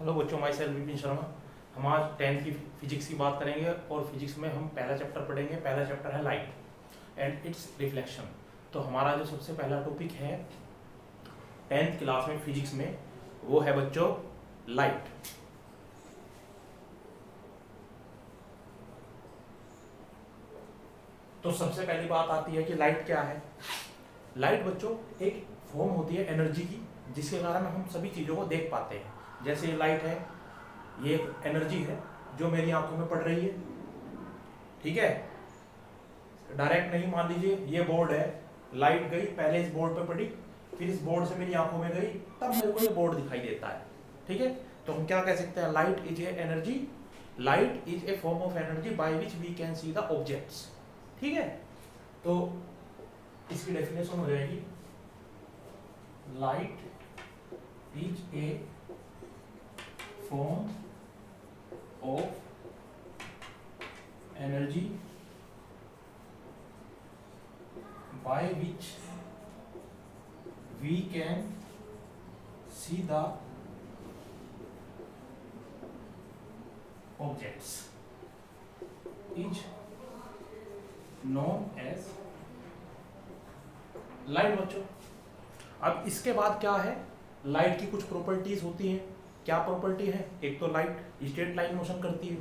Hello बच्चों, my self Vipin Sharma. हम आज 10th की फिजिक्स की बात करेंगे और फिजिक्स में हम पहला चैप्टर पढ़ेंगे। पहला चैप्टर है लाइट एंड इट्स रिफ्लेक्शन। तो हमारा जो सबसे पहला टॉपिक है 10th क्लास में फिजिक्स में वो है बच्चों लाइट। तो सबसे पहली बात आती है कि लाइट क्या है। लाइट बच्चों एक फॉर्म होती है एनर्जी की, जिसके कारण हम सभी चीज़ों को देख पाते हैं। जैसे ये लाइट है, ये एक एनर्जी है जो मेरी आंखों में पड़ रही है, ठीक है। डायरेक्ट नहीं, मान लीजिए ये बोर्ड है, लाइट गई पहले इस बोर्ड पे पड़ी, फिर इस बोर्ड से मेरी आंखों में गई, तब मेरे को ये बोर्ड दिखाई देता है, ठीक है। तो हम क्या कह सकते हैं, light is a energy, light is a form of energy by which we can see the objects, ठीक है। तो इसकी डेफिनेशन हो जाएगी, light is a form of energy by which we can see the objects is known as light बच्चों। अब इसके बाद क्या है, लाइट की कुछ प्रॉपर्टीज होती हैं। क्या प्रॉपर्टी है, एक तो लाइट स्ट्रेट लाइन मोशन करती है,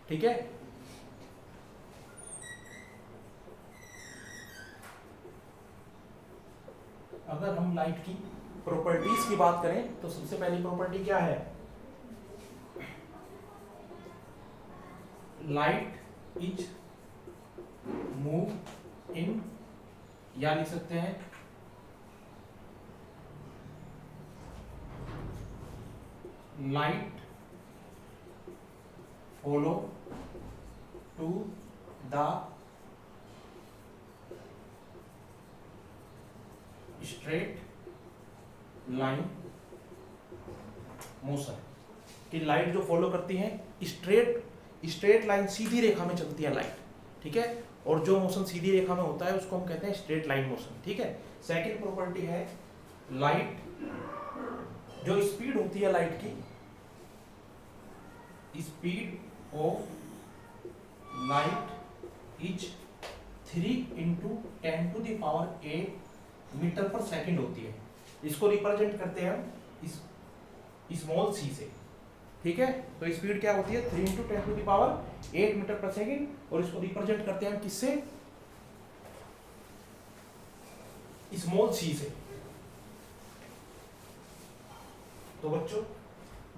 ठीक है। अगर हम लाइट की प्रॉपर्टीज की बात करें तो सबसे पहली प्रॉपर्टी क्या है, लाइट इज मूव इन, या लिख सकते हैं light follow to the straight line motion. कि लाइट जो फॉलो करती है स्ट्रेट लाइन, सीधी रेखा में चलती है लाइट, ठीक है। और जो मोशन सीधी रेखा में होता है उसको हम कहते हैं स्ट्रेट लाइन मोशन, ठीक है। सेकंड प्रॉपर्टी है, लाइट जो स्पीड होती है लाइट की, speed of light is 3 × 10⁸ metre per second होती है। इसको रिप्रेजेंट करते हैं हम स्मॉल सी से, ठीक है। तो स्पीड क्या होती है, 3 × 10⁸ मीटर पर सेकंड, और इसको रिप्रेजेंट करते हैं हम किससे, स्मॉल सी से। तो बच्चों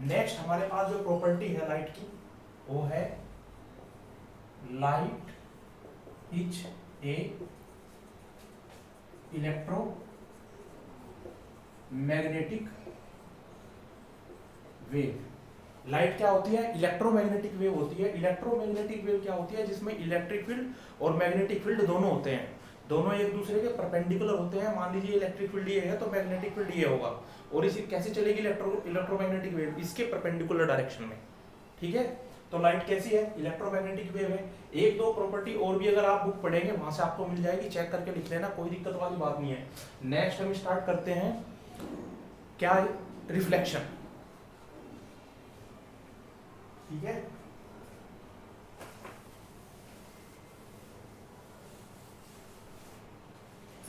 नेक्स्ट हमारे पास जो प्रॉपर्टी है लाइट की वो है, light is A electromagnetic wave. Light क्या होती है, इलेक्ट्रोमैग्नेटिक वेव होती है। इलेक्ट्रोमैग्नेटिक वेव क्या होती है, जिसमें इलेक्ट्रिक फील्ड और मैग्नेटिक फील्ड दोनों होते हैं, दोनों एक दूसरे के परपेंडिकुलर होते हैं। मान लीजिए इलेक्ट्रिक फील्ड ये है तो मैग्नेटिक फील्ड ये होगा, और इसी कैसे चलेगी इलेक्ट्रोमैग्नेटिक वेव, इसके परपेंडिकुलर डायरेक्शन में, ठीक है। तो लाइट कैसी है, इलेक्ट्रोमैग्नेटिक वेव है। एक दो प्रॉपर्टी और भी अगर आप बुक पढ़ेंगे वहां से आपको मिल जाएगी, चेक करके लिख लेना, कोई दिक्कत वाली बात नहीं है। नेक्स्ट हम स्टार्ट करते हैं, क्या, रिफ्लेक्शन, ठीक है।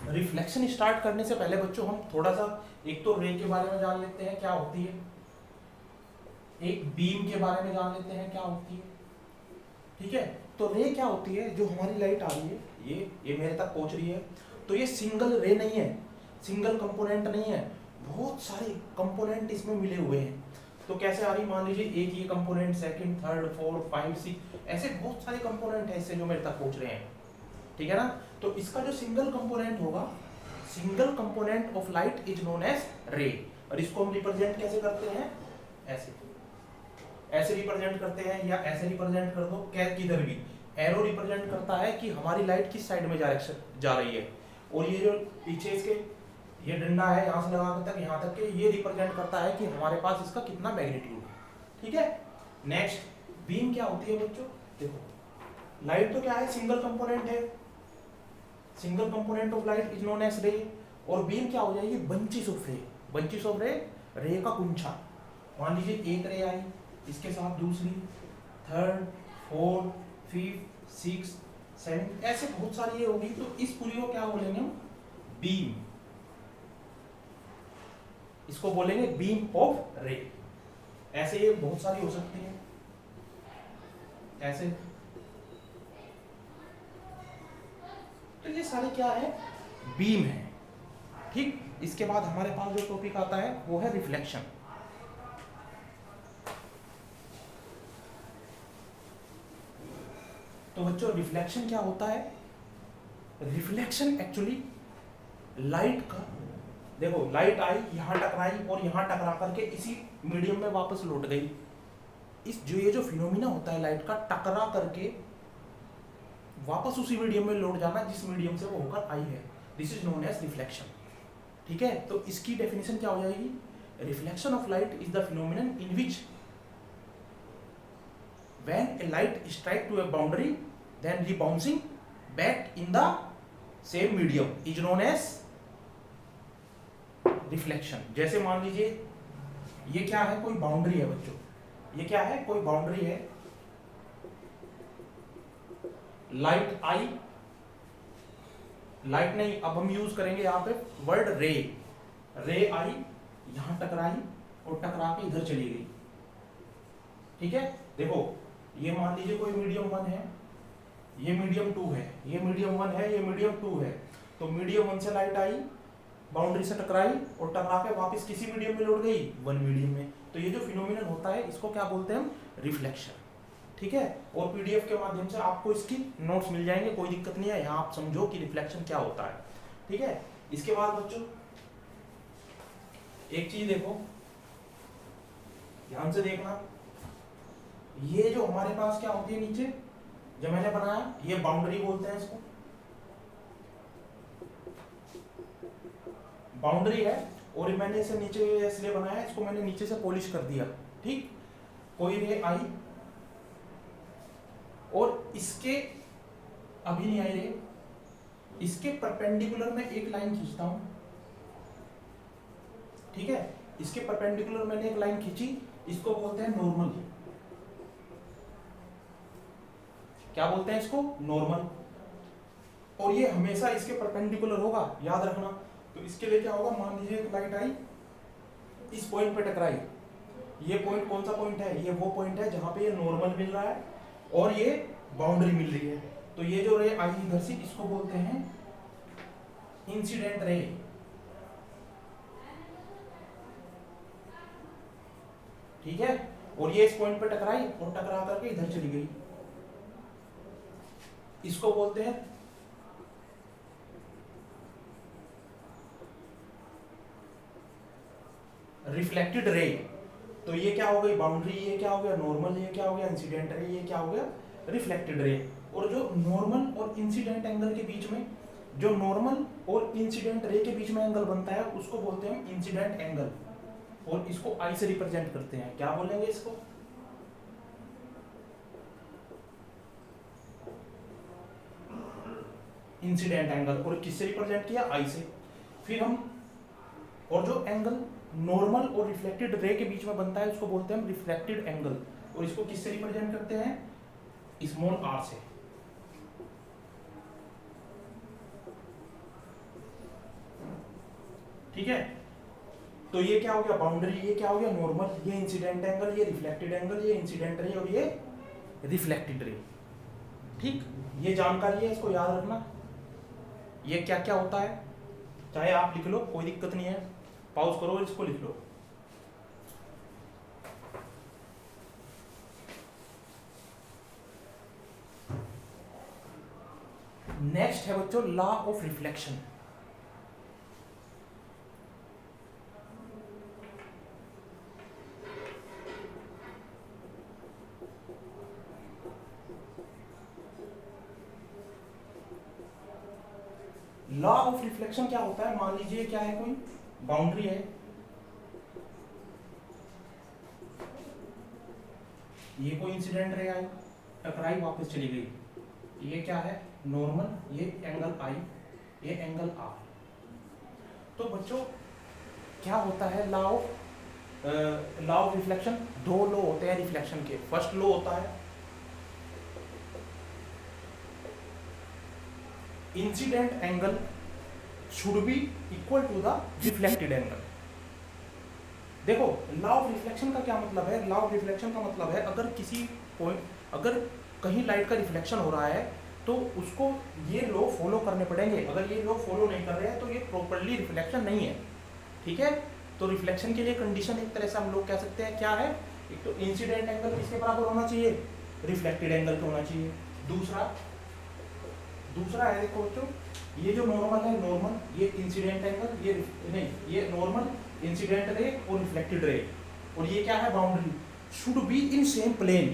रिफ्लेक्शन स्टार्ट करने से पहले बच्चों हम थोड़ा सा एक तो रे के बारे में जान लेते हैं क्या होती है, एक बीम के बारे में जान लेते हैं क्या होती है, ठीक है। तो रे क्या होती है, जो हमारी लाइट आ रही है ये मेरे तक पहुंच रही है, तो ये सिंगल रे नहीं है, सिंगल कंपोनेंट नहीं है, बहुत सारे कंपोनेंट इसमें मिले हुए हैं। तो कैसे आ रही, मान लीजिए एक ये कंपोनेंट, सेकंड, थर्ड, फोर्थ, 5, 6, ऐसे बहुत सारे कंपोनेंट है इससे जो मेरे तक पहुंच रहे हैं, ठीक है ना। तो इसका जो सिंगल कंपोनेंट होगा, single component of light is known as ray. और इसको हम रिप्रेजेंट कैसे करते हैं, ऐसे रिप्रेजेंट करते हैं, या ऐसे रिप्रेजेंट कर दो, किधर भी एरो रिप्रेजेंट करता है कि हमारी लाइट किस साइड में जा रही है। और ये जो पीछे इसके ये डंडा है, यहाँ से लगा तक यहाँ तक के, ये रिप्रेजेंट करता है कि हमारे पास इसका कितना मैग्नीट्यूड है, ठीक है। नेक्स्ट बीम क्या होती है बच्चों, देखो लाइट तो क्या है, सिंगल कंपोनेंट है, single component of light is known as ray. और बीम क्या हो जाएगी, bunches of ray, bunches of ray, ray का गुच्छा, मान लीजिए एक रे आई, इसके साथ दूसरी, third, fourth, fifth, six, seven, ऐसे बहुत सारी ये होगी। तो इस पूरी को क्या बोलेंगे हम? बीम। इसको बोलेंगे बीम ऑफ रे। ऐसे ये बहुत सारी हो सकती है ऐसे। तो ये सारे क्या है? बीम है। ठीक। इसके बाद हमारे पास जो टॉपिक आता है वो है रिफ्लेक्शन। तो बच्चों रिफ्लेक्शन क्या होता है? रिफ्लेक्शन एक्चुअली लाइट का, देखो लाइट आई, यहां टकराई और यहां टकरा करके इसी मीडियम में वापस लौट गई। इस जो ये जो फिनोमिना होता है लाइट का, टकरा करके वापस उसी मीडियम में लौट जाना जिस मीडियम से वो होकर आई है, this is known as reflection. ठीक है। तो इसकी डेफिनेशन क्या हो जाएगी? Reflection of light is the phenomenon in which when a light strike to a boundary then rebouncing back in the same medium is known as reflection. जैसे मान लीजिए ये क्या है? कोई बाउंड्री है बच्चों, ये क्या है? कोई बाउंड्री है। लाइट आई, लाइट नहीं, अब हम यूज करेंगे यहां पे वर्ड रे। रे आई, यहां टकराई और टकरा के इधर चली गई। ठीक है। देखो ये मान लीजिए कोई मीडियम 1 है, ये मीडियम 2 है, ये मीडियम 1 है, ये मीडियम 2 है। तो मीडियम 1 से लाइट आई, बाउंड्री से टकराई और टकरा के वापस किसी मीडियम में लौट गई? 1 मीडियम में। तो ये जो फिनोमिनन होता है इसको क्या बोलते हैं हम? रिफ्लेक्शन। ठीक है। और पीडीएफ के माध्यम से आपको इसकी नोट्स मिल जाएंगे, कोई दिक्कत नहीं है। यहाँ आप समझो कि रिफ्लेक्शन क्या होता है। ठीक है। इसके बाद बच्चों एक चीज देखो, ध्यान से देखना, ये जो हमारे पास क्या होती है नीचे जो मैंने बनाया, ये बाउंड्री बोलते हैं इसको, बाउंड्री है। और मैंने इसे नीचे इसलिए बनाया, इसको मैंने नीचे से पॉलिश कर दिया। ठीक। कोई रे आई और इसके, अभी नहीं आई रे, इसके परपेंडिकुलर में एक लाइन खींचता हूं। ठीक है। इसके परपेंडिकुलर मैंने एक लाइन खींची, इसको बोलते हैं नॉर्मल। क्या बोलते हैं इसको? नॉर्मल। और ये हमेशा इसके परपेंडिकुलर होगा, याद रखना। तो इसके लिए क्या होगा? मान लीजिए एक लाइट आई, इस पॉइंट पे टकराई। ये पॉइंट कौन सा पॉइंट है? ये वो पॉइंट है जहां पे ये नॉर्मल मिल रहा है और ये बाउंड्री मिल रही है। तो ये जो रे आई इधर से, इसको बोलते हैं इंसिडेंट रे। ठीक है। और ये इस पॉइंट पे टकराई और टकरा करके इधर चली गई, इसको बोलते हैं रिफ्लेक्टेड रे। तो ये क्या हो गई? बाउंड्री। ये क्या हो गया? नॉर्मल। ये क्या हो गया? Incident ray. ये क्या हो गया? Reflected ray. और जो नॉर्मल और इंसिडेंट एंगल के बीच में, जो नॉर्मल और इंसिडेंट रे के बीच में एंगल बनता है उसको बोलते हैं इंसिडेंट एंगल। और इसको आई से रिप्रेजेंट करते हैं। क्या बोलेंगे इसको? Incident angle. और किससे रिप्रेजेंट किया? आई से। फिर हम, और जो एंगल नॉर्मल और रिफ्लेक्टेड रे के बीच में बनता है उसको बोलते हैं हम रिफ्लेक्टेड एंगल। और इसको किससे रिप्रेजेंट करते हैं? स्मॉल आर से। ठीक है। तो ये क्या हो गया? बाउंड्री। ये क्या हो गया? नॉर्मल। ये इंसिडेंट एंगल, ये रिफ्लेक्टेड एंगल, ये इंसिडेंट रे और ये रिफ्लेक्टेड रे। ठीक। ये जानकारी है, इसको याद रखना। ये क्या क्या होता है, चाहे आप लिख लो, कोई दिक्कत नहीं है। पॉज करो और इसको लिख लो। नेक्स्ट है बच्चों law of reflection. Law of reflection क्या होता है? मान लीजिए क्या है, कोई बाउंड्री है, ये कोई इंसिडेंट रे आई, टकराई, वापस चली गई। ये क्या है? नॉर्मल। ये एंगल आई, ये एंगल आर। तो बच्चों क्या होता है law of law of reflection, दो लॉ होते हैं रिफ्लेक्शन के। फर्स्ट लॉ होता है incident angle should be equal to the reflected angle. देखो लॉ ऑफ रिफ्लेक्शन का क्या मतलब है, लॉ ऑफ रिफ्लेक्शन का मतलब है अगर किसी पॉइंट, अगर कहीं लाइट का रिफ्लेक्शन हो रहा है तो उसको ये लॉ फॉलो करने पड़ेंगे। अगर ये लॉ फॉलो नहीं कर रहे हैं तो ये प्रॉपर्ली रिफ्लेक्शन नहीं है, ठीक है। तो रिफ्लेक्शन के लिए कंडीशन एक तरह से हम लोग कह सकते हैं क्या है, एक तो इंसिडेंट एंगल किसके बराबर होना चाहिए, रिफ्लेक्टेड एंगल के होना चाहिए। दूसरा है देखो बच्चों, ये जो नॉर्मल है, नॉर्मल ये इंसिडेंट एंगल, ये नहीं, ये नॉर्मल, इंसिडेंट रे और रिफ्लेक्टेड रे, और ये क्या है boundary, should be in same plane.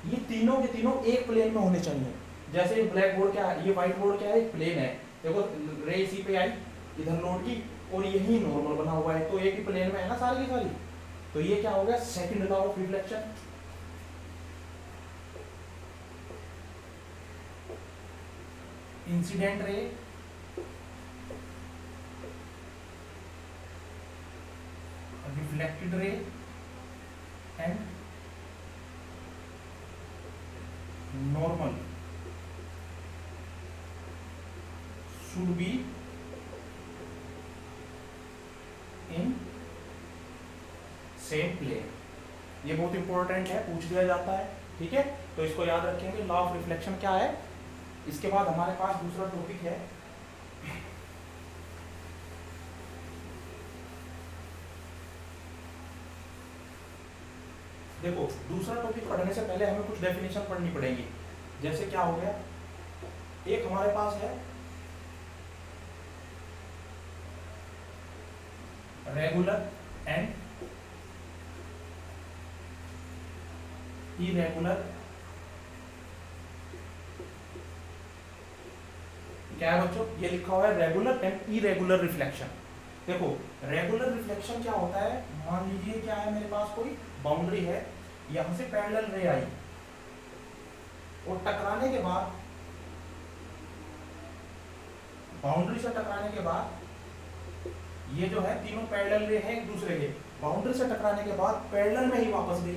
ये तीनों के तीनों एक प्लेन में होने चाहिए। जैसे ये ब्लैक बोर्ड क्या है, ये व्हाइट बोर्ड क्या है, एक प्लेन है, देखो रे इसी पे आई इधर लोड की और यही नॉर्मल बना हुआ है, तो एक ही प्लेन में है ना सारी की सारी। तो ये क्या हो गया, second law of reflection. Incident ray reflected ray and normal should be in same plane। ये बहुत इंपॉर्टेंट है, पूछ दिया जाता है, ठीक है। तो इसको याद रखेंगे, लॉ ऑफ रिफ्लेक्शन क्या है। इसके बाद हमारे पास दूसरा टॉपिक है देखो, दूसरा टॉपिक पढ़ने से पहले हमें कुछ डेफिनेशन पढ़नी पड़ेगी। जैसे क्या हो गया, एक हमारे पास है रेगुलर एंड इरेगुलर, क्या है बच्चों, ये लिखा हुआ है रेगुलर एंड इरेगुलर रिफ्लेक्शन। देखो रेगुलर रिफ्लेक्शन क्या होता है, मान लीजिए क्या है, मेरे पास कोई बाउंड्री है, यहां से पैरेलल रे आई और टकराने के बाद, बाउंड्री से टकराने के बाद, ये जो है तीनों पैरेलल रे हैं एक दूसरे के, बाउंड्री से टकराने के बाद पैरेलल में ही वापस गई,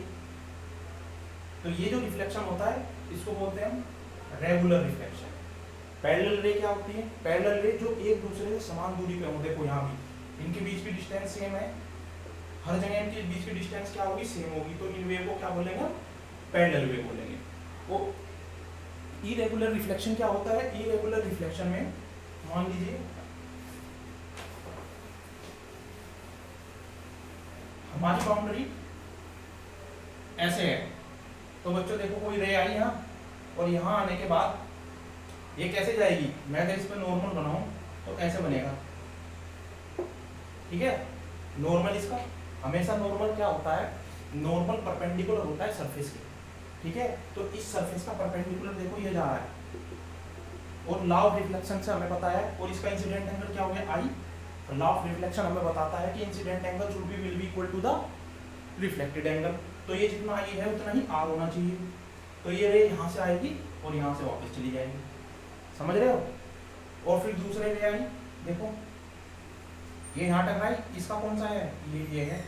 तो ये जो रिफ्लेक्शन होता है इसको बोलते हैं हम रेगुलर रिफ्लेक्शन। पैरेलल रे क्या होती है, पैरेलल रे जो एक दूसरे से समान दूरी पे हो, देखो यहाँ भी इनके बीच की डिस्टेंस सेम है, हर जगह इनके बीच की डिस्टेंस क्या होगी, सेम होगी, तो इन वे को क्या बोलेंगे, पैरेलल वे बोलेंगे। वो इरेगुलर रिफ्लेक्शन क्या होता है, इरेगुलर रिफ्लेक्शन में मान लीजिए हमारी बाउंड्री ऐसे है, तो बच्चों देखो कोई रे आई यहाँ और यहाँ आने के बाद ये कैसे जाएगी, मैं अगर इस पर नॉर्मल बनाऊं तो ऐसे बनेगा, ठीक है। नॉर्मल इसका हमेशा नॉर्मल क्या होता है, नॉर्मल परपेंडिकुलर होता है सरफेस के, ठीक है। तो इस सरफेस का परपेंडिकुलर देखो ये जा रहा है, और लॉ ऑफ रिफ्लेक्शन से हमें पता है, और इसका इंसिडेंट एंगल क्या हो गया आई, तो लॉ ऑफ रिफ्लेक्शन हमें बताता है कि incident angle should be will be equal to the reflected angle. तो ये जितना आई है उतना ही आर होना चाहिए, तो ये रे यहाँ से आएगी और यहाँ से वापस चली जाएगी, समझ रहे हो। और फिर दूसरे रे आई, देखो ये यहाँ टकराई, इसका कौन सा है, ये है,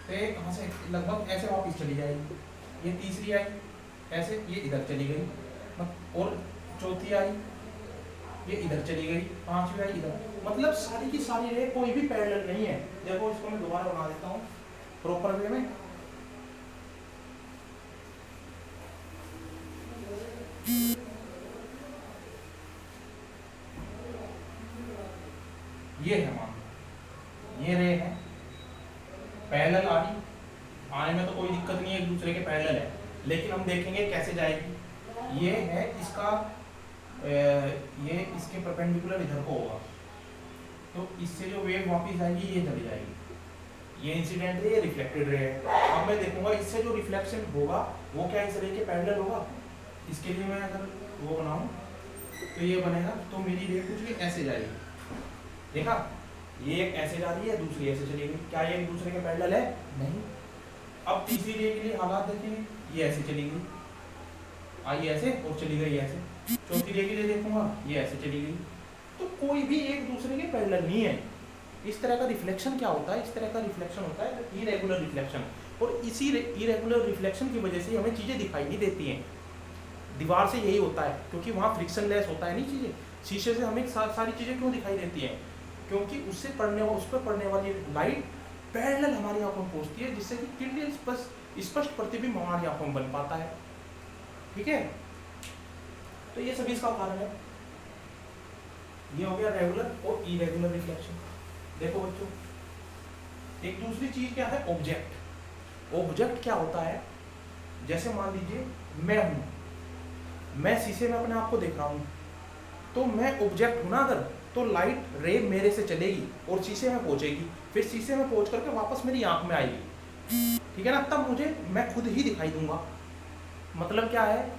तो ये कहाँ से लगभग ऐसे वापस चली जाएगी। ये तीसरी आई ऐसे, ये इधर चली गई, और चौथी आई ये इधर चली गई, पांचवी आई इधर, मतलब सारी की सारी रे कोई भी पैरेलल नहीं है। देखो इसको मैं दोबारा बना देता हूँ प्रॉपर वे में, ये है मान लो ये रे है पैरेलल आ रही, आने में तो कोई दिक्कत नहीं है, एक दूसरे के पैरेलल है, लेकिन हम देखेंगे कैसे जाएगी। ये है इसका ये इसके परपेंडिकुलर इधर को होगा, तो इससे जो वेव वापस आएगी ये चली जाएगी, ये इंसिडेंट रे, ये रिफ्लेक्टेड रे है। अब मैं देखूंगा इससे जो रिफ्लेक्शन होगा वो क्या इस रे के पैरेलल होगा, इसके लिए मैं अगर वो बनाऊं तो ये बनेगा, तो मेरी रे कुछ ऐसे जाएगी, देखा ये एक ऐसे जा रही है, दूसरी ऐसे चली गई, क्या ये एक दूसरे के पैरेलल है, नहीं। अब तीसरी रे के लिए हालात देखेंगे, ये ऐसे चली गई, आई ऐसे और चली गई ऐसे, चौथी रे के लिए देखूंगा ये ऐसे चली गई, तो कोई भी एक दूसरे के पैरेलल नहीं है, इस तरह का रिफ्लेक्शन क्या होता है, इस तरह का रिफ्लेक्शन होता है इरेगुलर रिफ्लेक्शन। और इसी इरेगुलर रिफ्लेक्शन की वजह से हमें चीज़ें दिखाई नहीं देती हैं। दीवार से यही होता है, क्योंकि वहाँ फ्रिक्शन लेस होता है नहीं चीज़ें। शीशे से हमें सारी चीज़ें क्यों दिखाई देती हैं, क्योंकि उस पर पड़ने वाली लाइट पैरेलल हमारी आंखों में पहुँचती है, जिससे कि क्लियर स्पष्ट प्रतिबिंब हमारी आंखों में बन पाता है। ठीक है, तो ये सभी इसका कारण है। ये हो गया रेगुलर और इरेगुलर रिफ्लेक्शन। देखो बच्चों, एक दूसरी चीज क्या है, ऑब्जेक्ट। ऑब्जेक्ट क्या होता है, जैसे मान लीजिए मैं शीशे में अपने आप को देख रहा हूं, तो मैं ऑब्जेक्ट हूं ना अगर, तो लाइट रे मेरे से चलेगी और शीशे में पहुंचेगी, फिर शीशे में पहुंच करके वापस मेरी आंख में आएगी। ठीक है ना, तब मैं खुद ही दिखाई दूंगा। मतलब क्या है,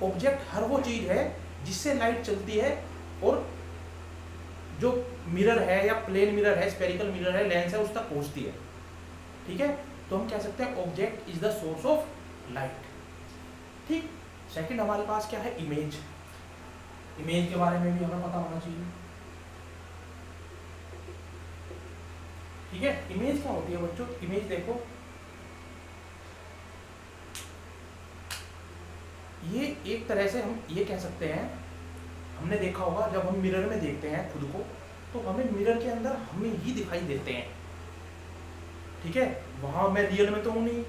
ऑब्जेक्ट हर वो चीज है जिससे लाइट चलती है, और जो मिरर है या प्लेन मिरर है, स्फेरिकल मिरर है, लेंस है, उस तक पहुंचती है। ठीक है, तो हम कह सकते हैं object is the source of light. ठीक, सेकंड हमारे पास क्या है, इमेज। इमेज के बारे में भी हमें पता होना चाहिए। ठीक है, इमेज क्या होती है बच्चों, इमेज देखो, ये एक तरह से हम ये कह सकते हैं, हमने देखा होगा जब हम मिरर में देखते हैं खुद को, तो हमें मिरर के अंदर हमें ही दिखाई देते हैं। ठीक है, वहां मैं रियल में तो हूं नहीं,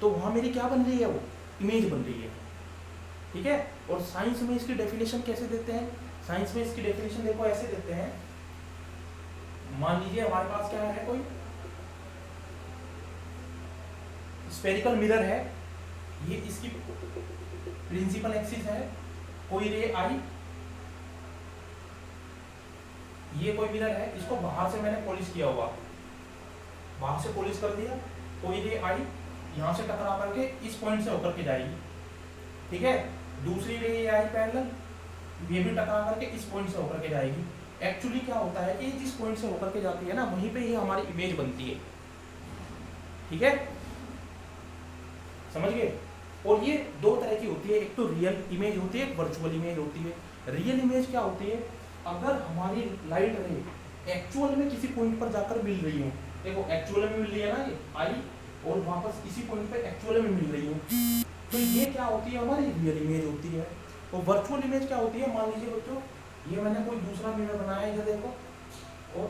तो वहां मेरी क्या बन रही है, वो इमेज बन रही है। ठीक है, और साइंस में इसकी डेफिनेशन कैसे देते हैं, साइंस में इसकी डेफिनेशन देखो ऐसे देते हैं। मान लीजिए हमारे पास क्या है, कोई स्फेरिकल मिरर है, ये इसकी प्रिंसिपल एक्सिस है, कोई रे आई, ये कोई मिरर है, इसको बाहर से मैंने पॉलिश किया हुआ, बाहर से पॉलिश कर दिया, कोई रे आई यहाँ से टकरा करके इस पॉइंट से होकर के जाएगी। ठीक है, दूसरी रे ये आई पैरेलल, ये भी टकरा करके इस पॉइंट से होकर के जाएगी। एक्चुअली क्या होता है कि जिस पॉइंट से होकर के जाती है ना, वहीं पे ये हमारी इमेज बनती है। ठीक है, समझ गए। और ये दो तरह की होती है, एक तो रियल इमेज होती है, एक वर्चुअल इमेज होती है। रियल इमेज क्या होती है, अगर हमारी लाइट रे एक्चुअल में किसी पॉइंट पर जाकर मिल रही हो, देखो एक्चुअल में मिल रही है ना ये आई, और वापस इसी पॉइंट पे एक्चुअल में मिल रही हो, तो ये क्या होती है, हमारी रियल इमेज होती है। और वर्चुअल इमेज क्या होती है, मान लीजिए बच्चों, ये मैंने कोई दूसरा मिरर बनाया है, ये देखो, और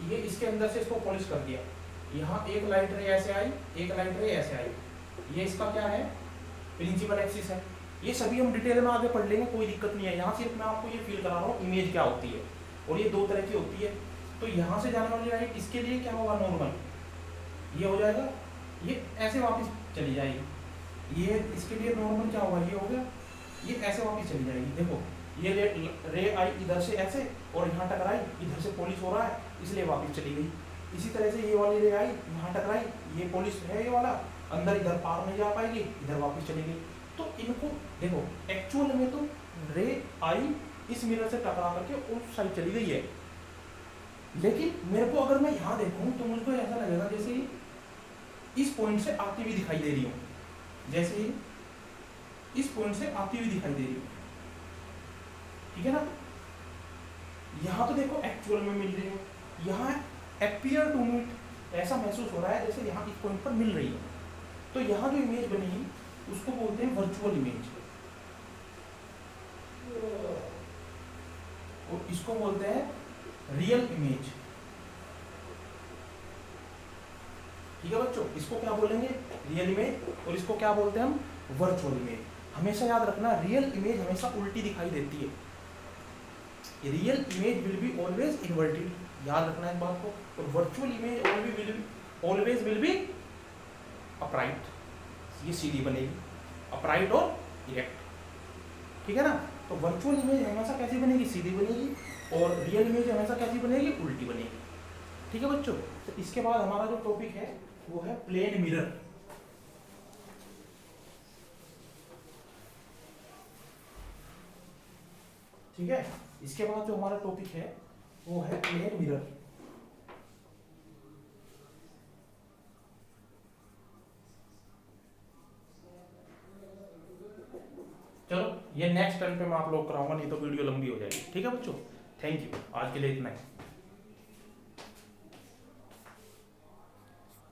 ये इसके अंदर से इसको पॉलिश कर दिया, यहाँ एक लाइट रे ऐसे आई, एक लाइट रे ऐसे आई, ये इसका क्या है, प्रिंसिपल एक्सिस है। ये सभी हम डिटेल में आगे पढ़ लेंगे, कोई दिक्कत नहीं है, यहाँ सिर्फ मैं आपको ये फील करा रहा हूँ इमेज क्या होती है। और ये दो तरह की होती है, तो यहाँ से जाने वाली लाइट इसके लिए क्या होगा, नॉर्मल, ये हो जाएगा, ये ऐसे वापस चली जाएगी। ये इसके लिए नॉर्मल क्या होगा, ये हो गया, ये ऐसे वापस चली जाएगी। देखो ये रे आई इधर से ऐसे, और यहाँ टकराई, इधर से पॉलिश हो रहा है इसलिए वापस चली गई। इसी तरह से ये वाली रे आई यहाँ टकराई, ये पॉलिश है ये वाला, अंदर इधर पार नहीं जा पाएगी, इधर वापस चली गई। तो इनको देखो, एक्चुअल में तो रे आई इस मिरर से टकरा करके उस साइड चली गई है, लेकिन मेरे को अगर मैं यहाँ देखूं तो मुझको ऐसा लगेगा जैसे ही इस पॉइंट से आती हुई दिखाई दे रही हूँ, जैसे ही इस पॉइंट से आती हुई दिखाई दे रही हूँ। ठीक है ना, यहाँ तो देखो एक्चुअल में मिल रही है, यहाँ अपीयर टू मी ऐसा महसूस हो रहा है जैसे यहाँ इस पॉइंट पर मिल रही है। तो यहाँ जो इमेज बनेगी उसको बोलते हैं वर्चुअल इमेज, और इसको बोलते हैं रियल इमेज। ठीक है बच्चों, इसको क्या बोलेंगे, रियल इमेज, और इसको क्या बोलते हैं हम, वर्चुअल इमेज। हमेशा याद रखना, रियल इमेज हमेशा उल्टी दिखाई देती है, real image will be always inverted, याद रखना इस बात को। और virtual image always will be upright, ये सीधी बनेगी, अपराइट और इरेक्ट। ठीक है ना, तो वर्चुअल इमेज हमेशा कैसी बनेगी, सीधी बनेगी, और रियल इमेज हमेशा कैसी बनेगी, उल्टी बनेगी। ठीक है बच्चों, तो इसके बाद हमारा जो टॉपिक है वो है प्लेन मिरर। ठीक है, इसके बाद जो हमारा टॉपिक है वो है प्लेन मिरर। चलो, ये नेक्स्ट टाइम पे मैं आप लोग कराऊंगा, नहीं तो वीडियो लंबी हो जाएगी। ठीक है बच्चों, थैंक यू, आज के लिए इतना ही।